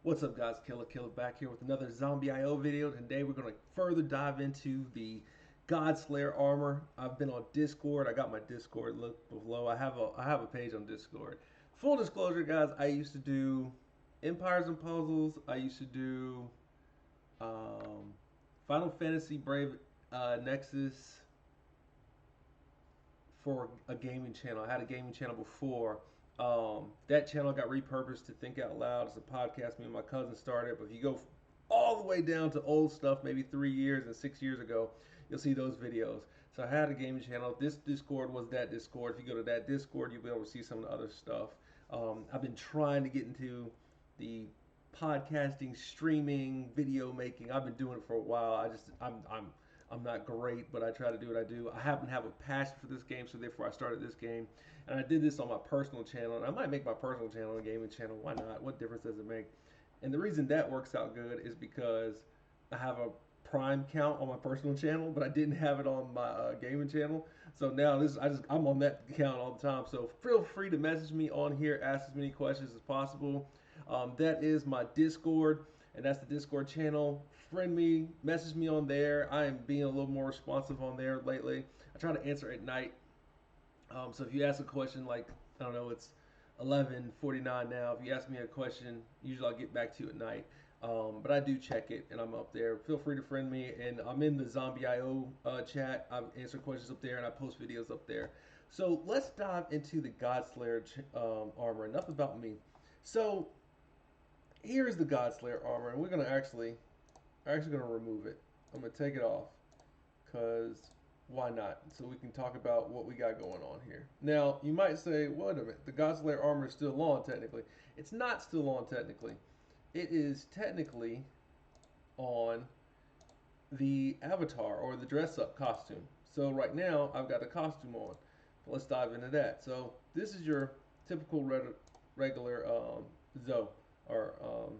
What's up, guys? Killer back here with another Zombie IO video. Today we're going to further dive into the Godslayer armor. I've been on Discord. I got my Discord link below. I have a page on Discord. Full disclosure, guys, I used to do Empires and Puzzles. I used to do um, Final Fantasy Brave Nexus for a gaming channel. I had a gaming channel before. That channel got repurposed to Think Out Loud as a podcast. Me and my cousin started. But if you go all the way down to old stuff, maybe 3 years and 6 years ago, you'll see those videos. So I had a gaming channel. This Discord was that Discord. If you go to that Discord, you'll be able to see some of the other stuff. I've been trying to get into the podcasting, streaming, video making. I've been doing it for a while. I'm not great, but I try to do what I do. I happen to have a passion for this game, so therefore I started this game. And I did this on my personal channel, and I might make my personal channel a gaming channel. Why not? What difference does it make? And the reason that works out good is because I have a Prime count on my personal channel, but I didn't have it on my gaming channel. So now I'm on that account all the time. So feel free to message me on here, ask as many questions as possible. That is my Discord, and that's the Discord channel. Friend me, message me on there. I am being a little more responsive on there lately. I try to answer at night. So if you ask a question like, I don't know, it's 11:49 now. If you ask me a question, usually I'll get back to you at night. But I do check it, and I'm up there. Feel free to friend me, and I'm in the Zombie IO chat. I answer questions up there, and I post videos up there. So let's dive into the Godslayer armor. Enough about me. So here's the Godslayer armor, and we're actually gonna remove it. I'm gonna take it off, cause why not? So we can talk about what we got going on here. Now you might say, wait a minute, the Godslayer armor is still on technically. It's not still on technically. It is technically on the avatar or the dress up costume. So right now I've got the costume on. Let's dive into that. So this is your typical regular Zoe or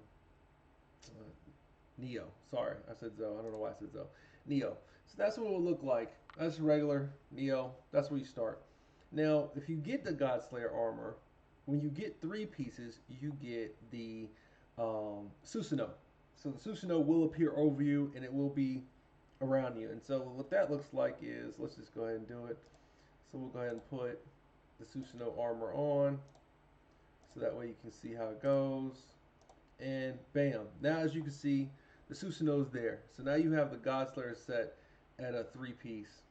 Neo. Sorry, I said Zoe. I don't know why I said Zoe. Neo. So that's what it will look like. That's regular Neo. That's where you start. Now, if you get the Godslayer armor, when you get 3 pieces, you get the Susanoo. So the Susanoo will appear over you, and it will be around you. And so what that looks like is, let's just go ahead and do it. So we'll go ahead and put the Susanoo armor on, so that way you can see how it goes. And bam! Now as you can see, the Susanoo's there. So now you have the Godslayer set at a 3-piece.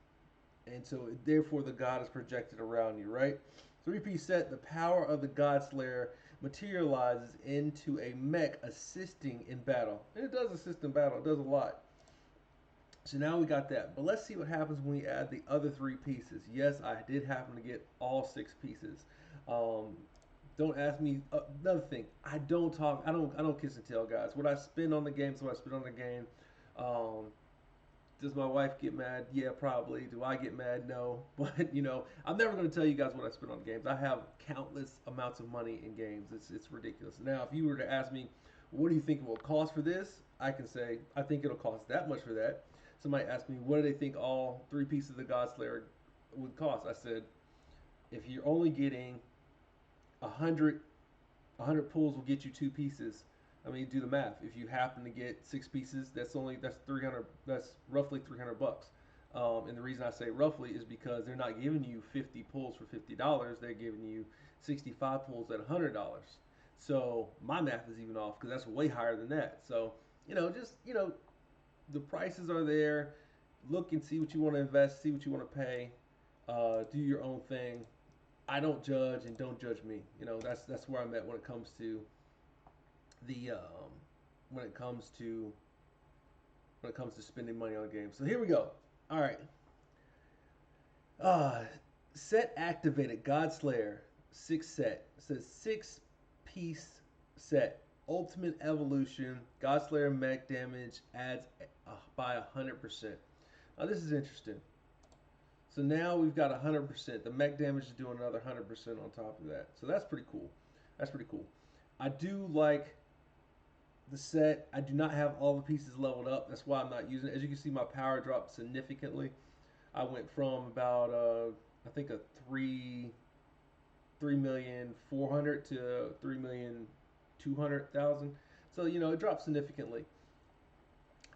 And so therefore the God is projected around you, right? 3-piece set, the power of the Godslayer materializes into a mech assisting in battle. And it does assist in battle, it does a lot. So now we got that. But let's see what happens when we add the other 3 pieces. Yes, I did happen to get all 6 pieces. Don't ask me another thing. I don't kiss and tell, guys. What I spend on the game is what I spend on the game. Um, does my wife get mad? Yeah, probably. Do I get mad? No. But I'm never going to tell you guys what I spend on games. I have countless amounts of money in games. It's ridiculous. Now, if you were to ask me, what do you think it will cost for this? I can say I think it'll cost that much for that. Somebody asked me, what do they think all 3 pieces of the Godslayer would cost? I said, if you're only getting 100 pulls will get you 2 pieces. I mean, do the math. If you happen to get 6 pieces, that's 300. That's roughly $300. And the reason I say roughly is because they're not giving you 50 pulls for $50. They're giving you 65 pulls at $100. So my math is even off because that's way higher than that. So just the prices are there. Look and see what you want to invest. See what you want to pay. Do your own thing. I don't judge, and don't judge me. That's where I'm at when it comes to the when it comes to spending money on games. So here we go. All right. Uh Set activated. Godslayer 6 set. It says 6-piece set. Ultimate evolution. Godslayer mech damage adds by 100%. Now this is interesting. So now we've got 100%. The mech damage is doing another 100% on top of that. So that's pretty cool. That's pretty cool. I do like the set. I do not have all the pieces leveled up. That's why I'm not using it. As you can see, my power dropped significantly. I went from about I think a 3,400,000 to 3,200,000. So, it dropped significantly.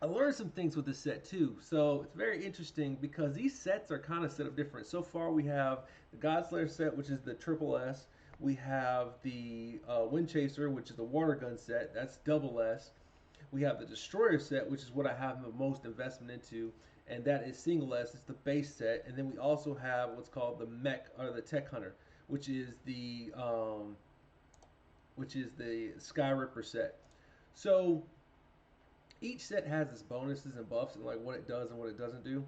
I learned some things with this set too. So it's very interesting because these sets are kind of set up different. So far, we have the Godslayer set, which is the triple S. We have the Wind Chaser, which is the water gun set. That's double S. We have the Destroyer set, which is what I have the most investment into, and that is single S. It's the base set. And then we also have what's called the Mech or the Tech Hunter, which is the Sky Ripper set. So each set has its bonuses and buffs and like what it does and what it doesn't do.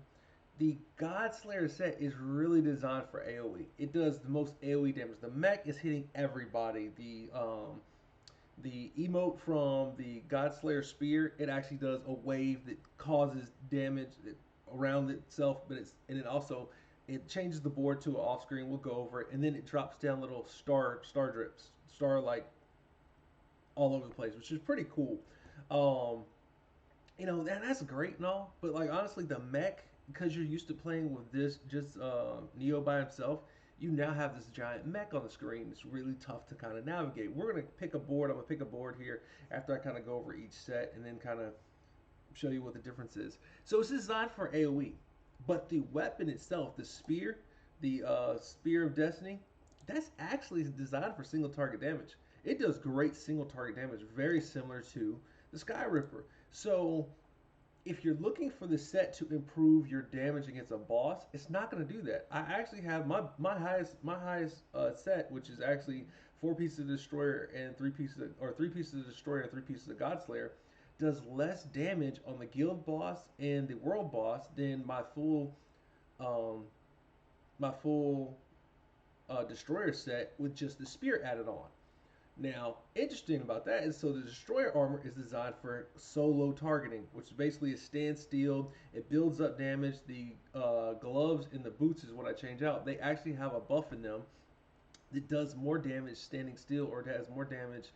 The Godslayer set is really designed for AoE. It does the most AoE damage. The mech is hitting everybody. The emote from the Godslayer spear, it actually does a wave that causes damage around itself, but it also it changes the board to an off screen. We'll go over it, and then it drops down little star drips, star like all over the place, which is pretty cool. Um, that's great and all, but like honestly, the mech, because you're used to playing with this just Neo by himself, you now have this giant mech on the screen. It's really tough to kind of navigate. We're gonna pick a board. I'm gonna pick a board here after I kind of go over each set and then kind of show you what the difference is. So it's designed for AOE, but the weapon itself, the spear, the spear of destiny, that's actually designed for single target damage. It does great single target damage, very similar to the Sky Ripper. So if you're looking for the set to improve your damage against a boss, it's not going to do that. I actually have my highest set, which is actually 4 pieces of destroyer and 3 pieces of, or 3 pieces of destroyer and 3 pieces of Godslayer, does less damage on the guild boss and the world boss than um, my full destroyer set with just the spear added on. Now, interesting about that is so the destroyer armor is designed for solo targeting, which is basically a standstill. It builds up damage. The gloves and the boots is what I change out. They actually have a buff in them that does more damage standing still, or it has more damage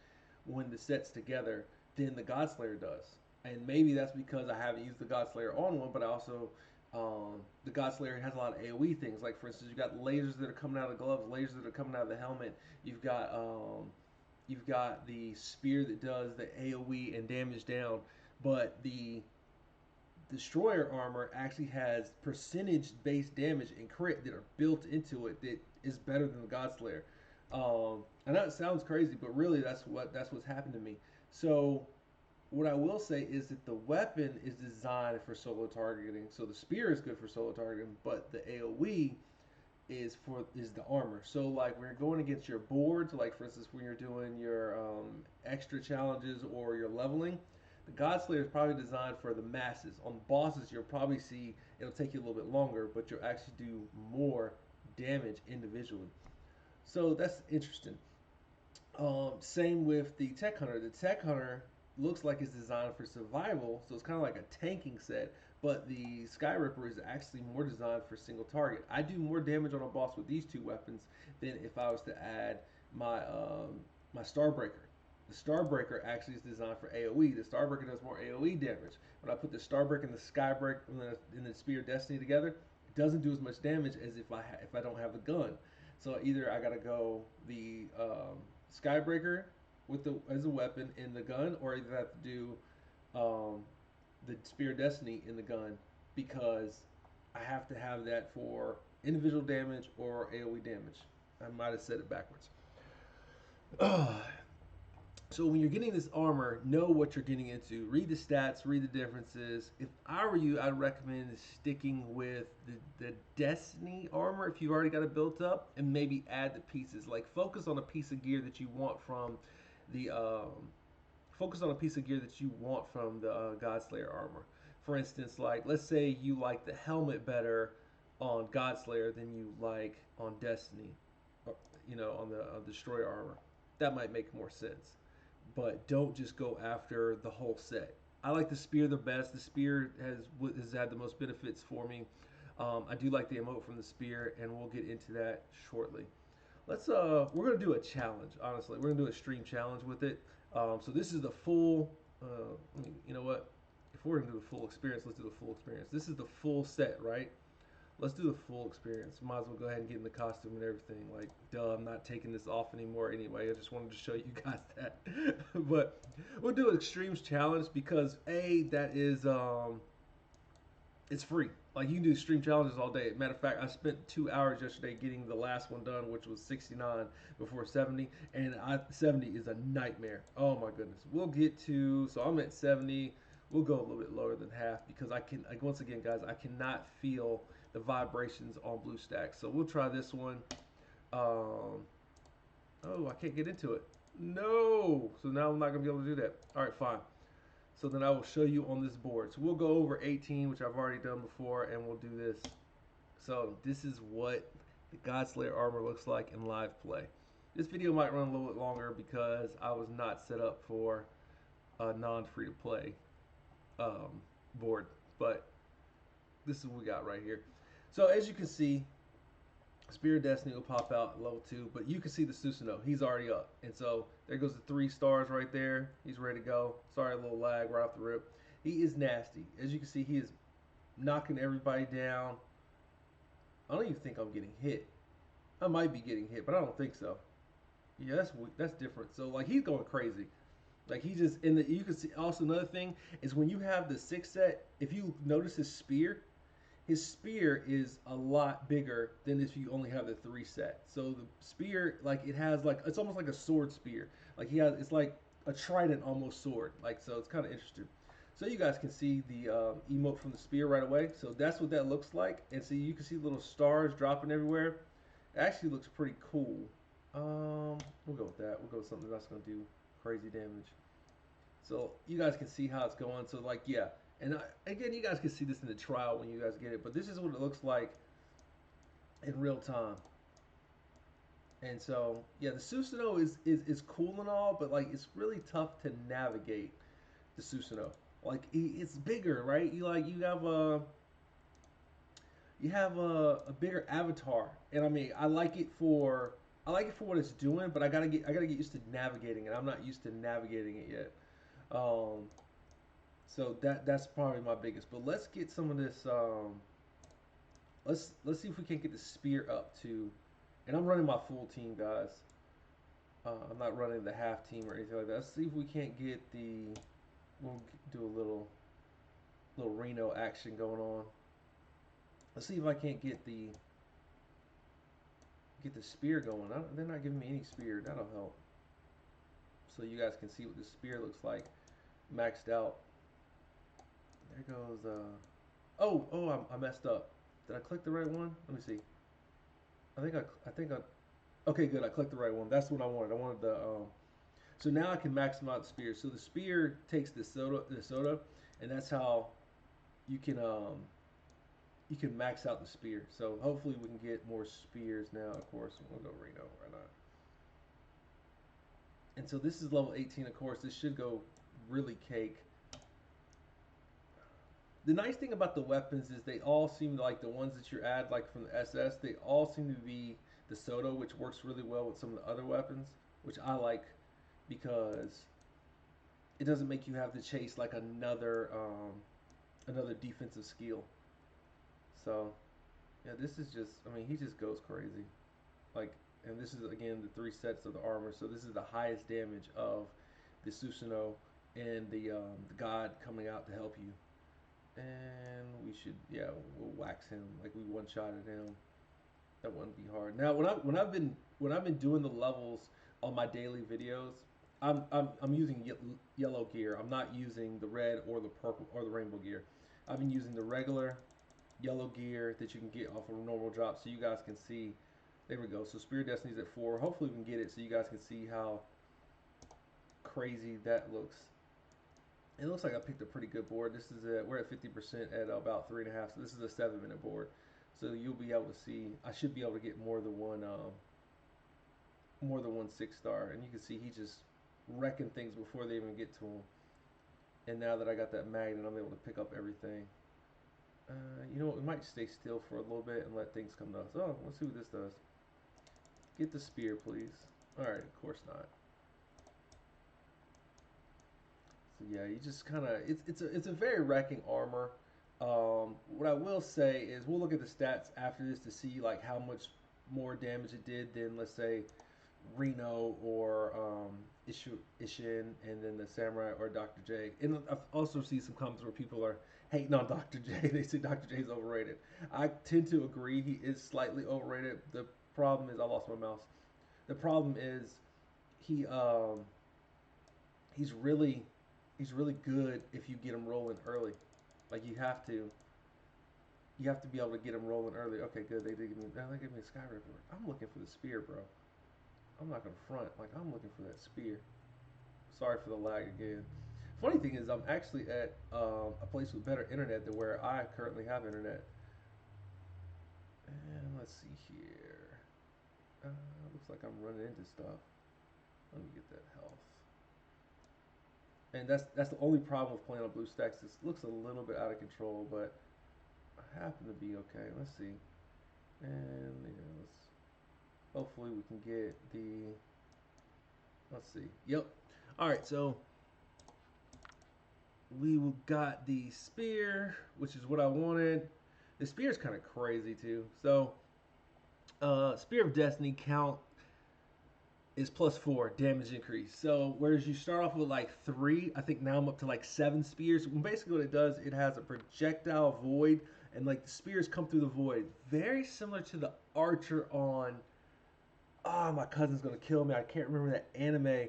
when the set's together than the Godslayer does. And maybe that's because I haven't used the Godslayer on one, but I also the Godslayer has a lot of AOE things. Like for instance, you've got lasers that are coming out of the gloves, lasers that are coming out of the helmet. You've got the spear that does the AoE and damage down, but the destroyer armor actually has percentage based damage and crit that are built into it that is better than the Godslayer. I know it sounds crazy, but really that's what's happened to me. So what I will say is that the weapon is designed for solo targeting. So the spear is good for solo targeting, but the AoE is the armor. So like when you're going against your boards, like for instance when you're doing your extra challenges or your leveling, the Godslayer is probably designed for the masses. On bosses, you'll probably see it'll take you a little bit longer, but you'll actually do more damage individually. So that's interesting. Same with the Tech Hunter. The Tech Hunter looks like it's designed for survival, so it's kind of like a tanking set. But the Sky Ripper is actually more designed for single target. I do more damage on a boss with these two weapons than if I was to add my Starbreaker. The Starbreaker actually is designed for AOE. The Starbreaker does more AOE damage. When I put the Starbreaker and the Skybreaker and the Spear of Destiny together, it doesn't do as much damage as if I don't have the gun. So either I gotta go the Skybreaker with the as a weapon in the gun, or either I have to do um, the Spear of Destiny in the gun because I have to have that for individual damage or AoE damage. I might have said it backwards. So when you're getting this armor, know what you're getting into. Read the stats, read the differences. If I were you, I'd recommend sticking with the Destiny armor if you've already got it built up, and maybe add the pieces. Like focus on a piece of gear that you want from the Godslayer armor. For instance, like let's say you like the helmet better on Godslayer than you like on Destiny, or, on the Destroyer armor. That might make more sense, but don't just go after the whole set. I like the spear the best. The spear has had the most benefits for me. I do like the emote from the spear, and we'll get into that shortly. We're gonna do a challenge. Honestly, we're gonna do a stream challenge with it. So this is the full. You know what? If we're gonna do the full experience, let's do the full experience. This is the full set, right? let's do the full experience. Might as well go ahead and get in the costume and everything. Like, duh, I'm not taking this off anymore anyway. I just wanted to show you guys that. But we'll do an extremes challenge because that is it's free. Like you can do stream challenges all day. Matter of fact, I spent 2 hours yesterday getting the last one done, which was 69 before 70, and 70 is a nightmare. Oh my goodness. We'll get to so I'm at 70. We'll go a little bit lower than half because I can. Like, once again, guys, I cannot feel the vibrations on BlueStacks. So we'll try this one. Oh, I can't get into it. No. So now I'm not gonna be able to do that. All right, fine. So then I will show you on this board. So we'll go over 18, which I've already done before, and we'll do this. So this is what the Godslayer armor looks like in live play. This video might run a little bit longer because I was not set up for a non-free-to-play board, but this is what we got right here. So as you can see, Spear of Destiny will pop out at level 2, but you can see the Susanoo. He's already up. And so there goes the 3 stars right there. He's ready to go. Sorry, a little lag right off the rip. He is nasty. As you can see, he is knocking everybody down. I don't even think I'm getting hit. I might be getting hit, but I don't think so. Yeah, that's different. So, like, he's going crazy. Like, he just, you can see, also another thing is when you have the 6 set, if you notice his spear is a lot bigger than if you only have the 3 set. So the spear, like, it's almost like a sword spear. Like it's like a trident almost sword. Like, so it's kind of interesting. So you guys can see the emote from the spear right away. So that's what that looks like. And so you can see little stars dropping everywhere. It actually looks pretty cool. We'll go with that. We'll go with something that's going to do crazy damage. So you guys can see how it's going. So, like, yeah. And again, you guys can see this in the trial when you guys get it, but this is what it looks like in real time. And so, yeah, the Susanoo is cool and all, but like it's really tough to navigate the Susanoo. Like it's bigger, right? You have a bigger avatar, and I mean I like it for what it's doing, but I gotta get used to navigating it. I'm not used to navigating it yet. So that's probably my biggest. But let's get some of this. Let's see if we can't get the spear up to. And I'm running my full team, guys. I'm not running the half team or anything like that. Let's see if we can't get the. We'll do a little Reno action going on. Let's see if I can't get the spear going. They're not giving me any spear. That'll help. So you guys can see what the spear looks like, maxed out. There goes. I messed up. Did I click the right one? Let me see. I think I. Okay, good. I clicked the right one. That's what I wanted. I wanted the. So now I can maximize the spear. So the spear takes the soda, and that's how you can max out the spear. So hopefully we can get more spears now. Of course, we'll go Reno right now. And so this is level 18. Of course, this should go really cake. The nice thing about the weapons is they all seem like the ones that you add, like from the SS, they all seem to be the soda, which works really well with some of the other weapons, which I like because it doesn't make you have to chase like another defensive skill. So yeah, this is just, I mean, he just goes crazy. Like, and this is again the 3 sets of the armor, so this is the highest damage of the Susanoo and the god coming out to help you. And we should, yeah, we'll wax him like we one-shotted him. That wouldn't be hard. Now, when I've been doing the levels on my daily videos, I'm using yellow gear. I'm not using the red or the purple or the rainbow gear. I've been using the regular yellow gear that you can get off of a normal drop, so you guys can see. There we go. So Spear of Destiny's at 4. Hopefully we can get it so you guys can see how crazy that looks. It looks like I picked a pretty good board. This is we're at 50% at about 3.5. So this is a 7-minute board. So you'll be able to see. I should be able to get more than one 6-star, and you can see he's just wrecking things before they even get to him. And now that I got that magnet, I'm able to pick up everything. You know what? We might stay still for a little bit and let things come to us. Oh, let's see what this does. Get the spear, please. All right, of course not. So yeah, you just kind of it's a very wrecking armor. What I will say is we'll look at the stats after this to see like how much more damage it did than, let's say, Reno or Ishin, and then the Samurai or Dr. J. And I've also seen some comments where people are hating on Dr. J. They say Dr. J is overrated. I tend to agree he is slightly overrated. The problem is I lost my mouse. The problem is he he's really he's really good if you get him rolling early. Like you have to be able to get him rolling early. Okay, good. They did give me they gave me a sky report. I'm looking for the spear, bro. I'm not gonna front. Like I'm looking for that spear. Sorry for the lag again. Funny thing is, I'm actually at a place with better internet than where I currently have internet. And let's see here. Looks like I'm running into stuff. Let me get that health. And that's the only problem with playing on BlueStacks. It looks a little bit out of control, but I happen to be okay. Let's see. And yeah, let's hopefully we can get the. Let's see. Yep. All right. So we got the spear, which is what I wanted. The spear is kind of crazy too. So, Spear of Destiny count is +4 damage increase. So whereas you start off with like 3, I think now I'm up to like 7 spears. And basically what it does, it has a projectile void, and like the spears come through the void. Very similar to the archer on, my cousin's gonna kill me. I can't remember that anime.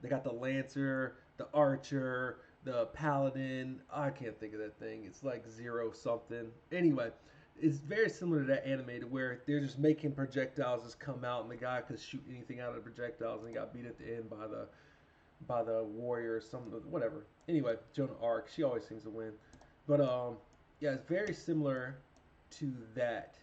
They got the lancer, the archer, the paladin. I can't think of that thing. It's like zero something. Anyway, it's very similar to that animated where they're just making projectiles just come out, and the guy could shoot anything out of the projectiles, and he got beat at the end by the warrior or something, whatever. Anyway, Joan of Arc, she always seems to win. But yeah, it's very similar to that.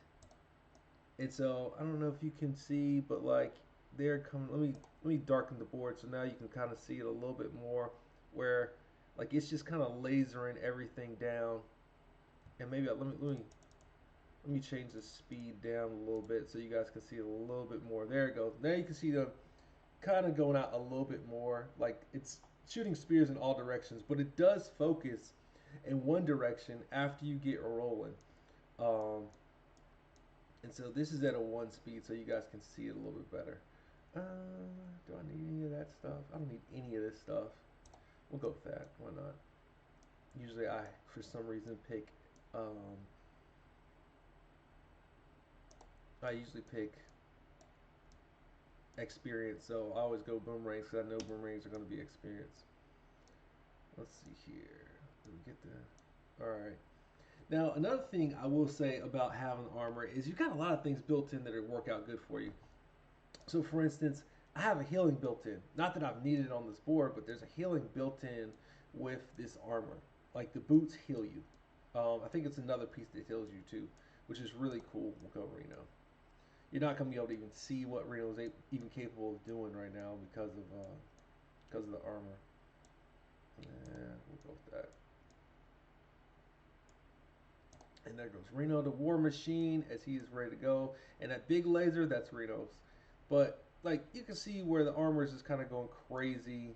And so I don't know if you can see, but like they're coming. Let me darken the board so now you can kind of see it a little bit more, where like it's just kind of lasering everything down. And maybe let me change the speed down a little bit so you guys can see it a little bit more. There it goes. Now you can see them kind of going out a little bit more. Like it's shooting spears in all directions, but it does focus in one direction after you get rolling. Um, and so this is at a 1 speed so you guys can see it a little bit better. Do I need any of that stuff? I don't need any of this stuff. We'll go with that. Why not? Usually I, for some reason, pick um, I usually pick experience, so I always go boomerangs because I know boomerangs are going to be experience. Let's see here. Let me get the. All right. Now another thing I will say about having armor is you got a lot of things built in that work out good for you. So for instance, I have a healing built in. Not that I've needed it on this board, but there's a healing built in with this armor. Like the boots heal you. I think it's another piece that heals you too, which is really cool. We'll go Reno. You're not gonna be able to even see what Reno is even capable of doing right now because of the armor. Yeah, we'll go with that. And there goes Reno, the War Machine, as he is ready to go. And that big laser, that's Reno's. But like you can see where the armor is just kind of going crazy,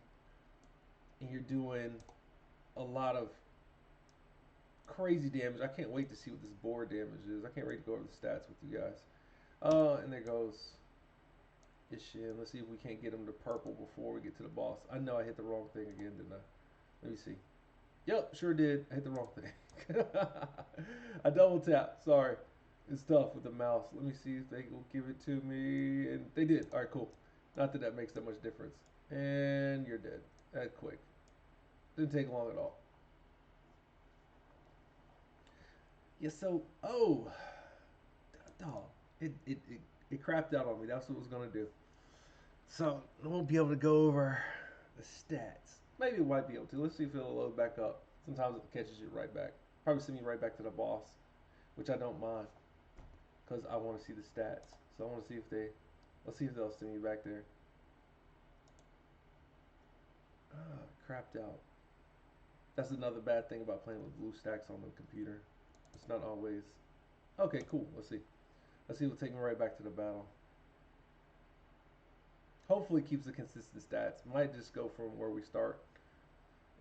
and you're doing a lot of crazy damage. I can't wait to see what this board damage is. I can't wait to go over the stats with you guys. And there goes Ishin. Let's see if we can't get him to purple before we get to the boss. I know I hit the wrong thing again, didn't I? Let me see. Yep, sure did. I hit the wrong thing. I double tapped. Sorry. It's tough with the mouse. Let me see if they will give it to me. And they did. All right, cool. Not that that makes that much difference. And you're dead. That quick. Didn't take long at all. Yeah, so, dog. It crapped out on me. That's what it was going to do. So, I won't be able to go over the stats. Maybe it might be able to. Let's see if it'll load back up. Sometimes it catches you right back. Probably send me right back to the boss, which I don't mind because I want to see the stats. So I want to see if they, let's see if they'll send me back there. Crapped out. That's another bad thing about playing with BlueStacks on the computer. It's not always. Okay, cool. Let's see. Let's see if it'll take me right back to the battle. Hopefully it keeps the consistent stats. Might just go from where we start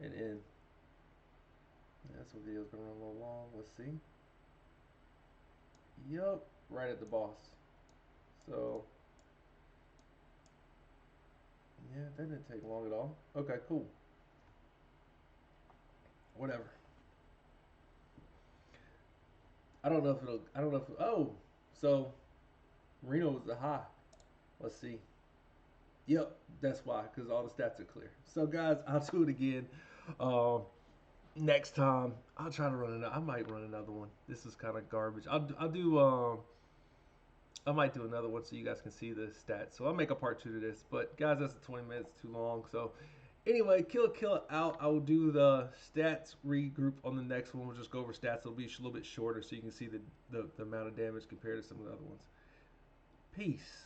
and end. Yeah, This video's gonna run a little long. Let's see. Yup, right at the boss. So, yeah, that didn't take long at all. Okay, cool. Whatever. I don't know if it'll. I don't know if. Oh, so Reno was the high. Let's see. Yep, that's why, because all the stats are clear. So, guys, I'll do it again. Um, Next time, I'll try to run another. I might run another one. This is kind of garbage. I'll do. I might do another one so you guys can see the stats. So I'll make a part 2 to this. But guys, that's 20 minutes too long. So anyway, kill it out. I will do the stats regroup on the next one. We'll just go over stats. It'll be a little bit shorter so you can see the amount of damage compared to some of the other ones. Peace.